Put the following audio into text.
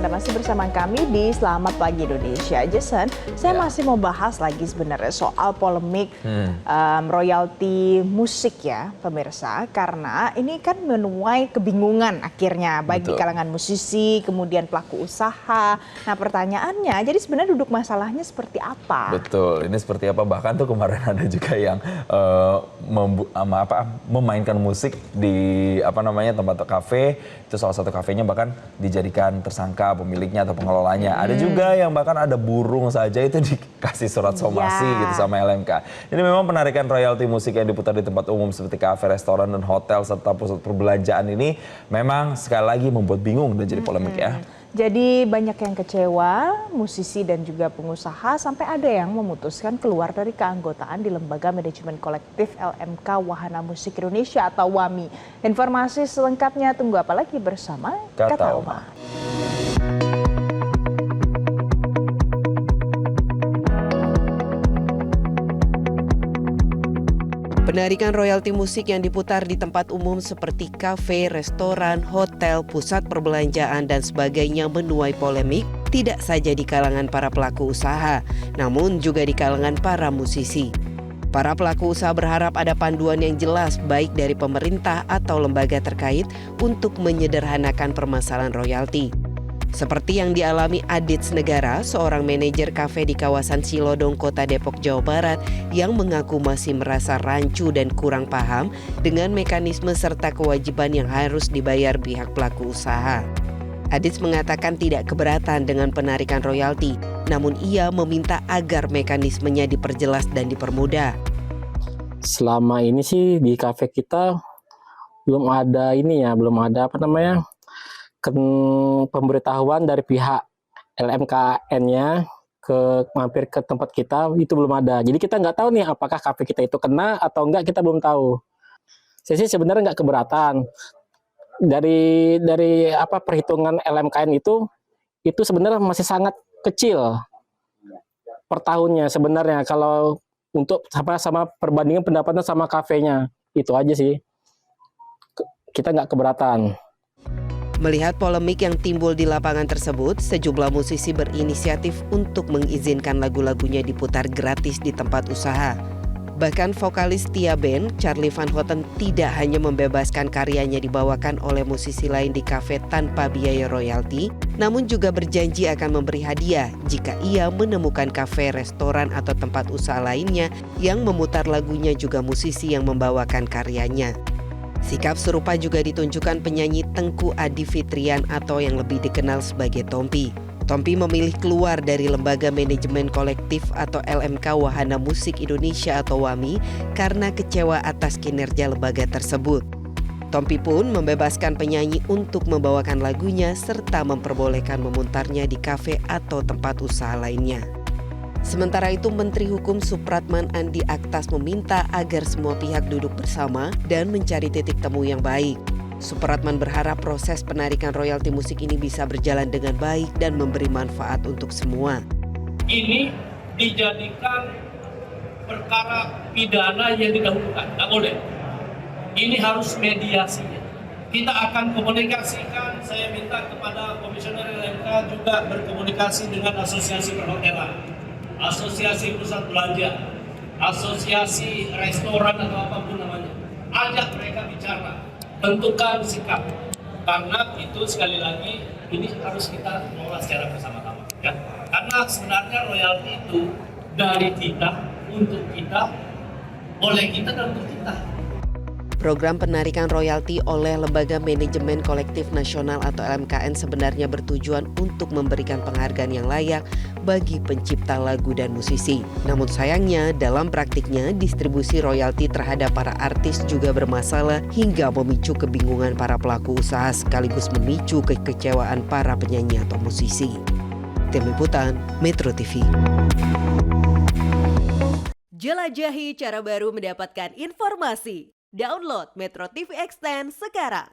Anda masih bersama kami di Selamat Pagi Indonesia. Jason, saya masih mau bahas lagi sebenarnya soal polemik royalti musik ya pemirsa. Karena ini kan menuai kebingungan akhirnya baik di kalangan musisi, kemudian pelaku usaha. Nah pertanyaannya, jadi sebenarnya duduk masalahnya seperti apa? Betul, ini seperti apa? Bahkan tuh kemarin ada juga yang memainkan musik di tempat kafe. Itu salah satu kafenya bahkan dijadikan tersangka pemiliknya atau pengelolanya. Ada juga yang bahkan ada burung saja itu dikasih surat somasi gitu sama LMK. Jadi memang penarikan royalti musik yang diputar di tempat umum seperti kafe, restoran, dan hotel serta pusat perbelanjaan ini memang sekali lagi membuat bingung dan jadi polemik ya. Jadi banyak yang kecewa, musisi dan juga pengusaha sampai ada yang memutuskan keluar dari keanggotaan di Lembaga Manajemen Kolektif LMK Wahana Musik Indonesia atau WAMI. Informasi selengkapnya tunggu apa lagi bersama Kata Oma. Penarikan royalti musik yang diputar di tempat umum seperti kafe, restoran, hotel, pusat perbelanjaan, dan sebagainya menuai polemik tidak saja di kalangan para pelaku usaha, namun juga di kalangan para musisi. Para pelaku usaha berharap ada panduan yang jelas baik dari pemerintah atau lembaga terkait untuk menyederhanakan permasalahan royalti. Seperti yang dialami Adits Negara, seorang manajer kafe di kawasan Cilodong, Kota Depok, Jawa Barat yang mengaku masih merasa rancu dan kurang paham dengan mekanisme serta kewajiban yang harus dibayar pihak pelaku usaha. Adits mengatakan tidak keberatan dengan penarikan royalti, namun ia meminta agar mekanismenya diperjelas dan dipermudah. Selama ini sih di kafe kita belum ada pemberitahuan dari pihak LMKN-nya mampir ke tempat kita, itu belum ada. Jadi kita nggak tahu nih apakah kafe kita itu kena atau enggak, kita belum tahu. Saya sih sebenarnya nggak keberatan. Dari perhitungan LMKN itu sebenarnya masih sangat kecil per tahunnya sebenarnya kalau untuk sama perbandingan pendapatan sama kafenya. Itu aja sih. Kita nggak keberatan. Melihat polemik yang timbul di lapangan tersebut, sejumlah musisi berinisiatif untuk mengizinkan lagu-lagunya diputar gratis di tempat usaha. Bahkan vokalis Tia Band, Charlie Van Houten, tidak hanya membebaskan karyanya dibawakan oleh musisi lain di kafe tanpa biaya royalti, namun juga berjanji akan memberi hadiah jika ia menemukan kafe, restoran, atau tempat usaha lainnya yang memutar lagunya juga musisi yang membawakan karyanya. Sikap serupa juga ditunjukkan penyanyi Tengku Adi Fitrian atau yang lebih dikenal sebagai Tompi. Tompi memilih keluar dari Lembaga Manajemen Kolektif atau LMK Wahana Musik Indonesia atau WAMI karena kecewa atas kinerja lembaga tersebut. Tompi pun membebaskan penyanyi untuk membawakan lagunya serta memperbolehkan memutarnya di kafe atau tempat usaha lainnya. Sementara itu, Menteri Hukum Supratman Andi Aktas meminta agar semua pihak duduk bersama dan mencari titik temu yang baik. Supratman berharap proses penarikan royalti musik ini bisa berjalan dengan baik dan memberi manfaat untuk semua. Ini dijadikan perkara pidana yang didahulukan, tidak boleh. Ini harus mediasinya. Kita akan komunikasikan, saya minta kepada Komisioner LMK juga berkomunikasi dengan Asosiasi Perhotelan, Asosiasi Pusat Belanja, Asosiasi Restoran atau apapun namanya. Ajak mereka bicara, tentukan sikap. Karena itu sekali lagi ini harus kita kelola secara bersama-sama. Ya? Karena sebenarnya royalti itu dari kita, untuk kita, oleh kita dan untuk kita. Program penarikan royalti oleh Lembaga Manajemen Kolektif Nasional atau LMKN sebenarnya bertujuan untuk memberikan penghargaan yang layak bagi pencipta lagu dan musisi. Namun sayangnya dalam praktiknya distribusi royalti terhadap para artis juga bermasalah hingga memicu kebingungan para pelaku usaha sekaligus memicu kekecewaan para penyanyi atau musisi. Tim Liputan Metro TV. Jelajahi cara baru mendapatkan informasi. Download Metro TV Extend sekarang.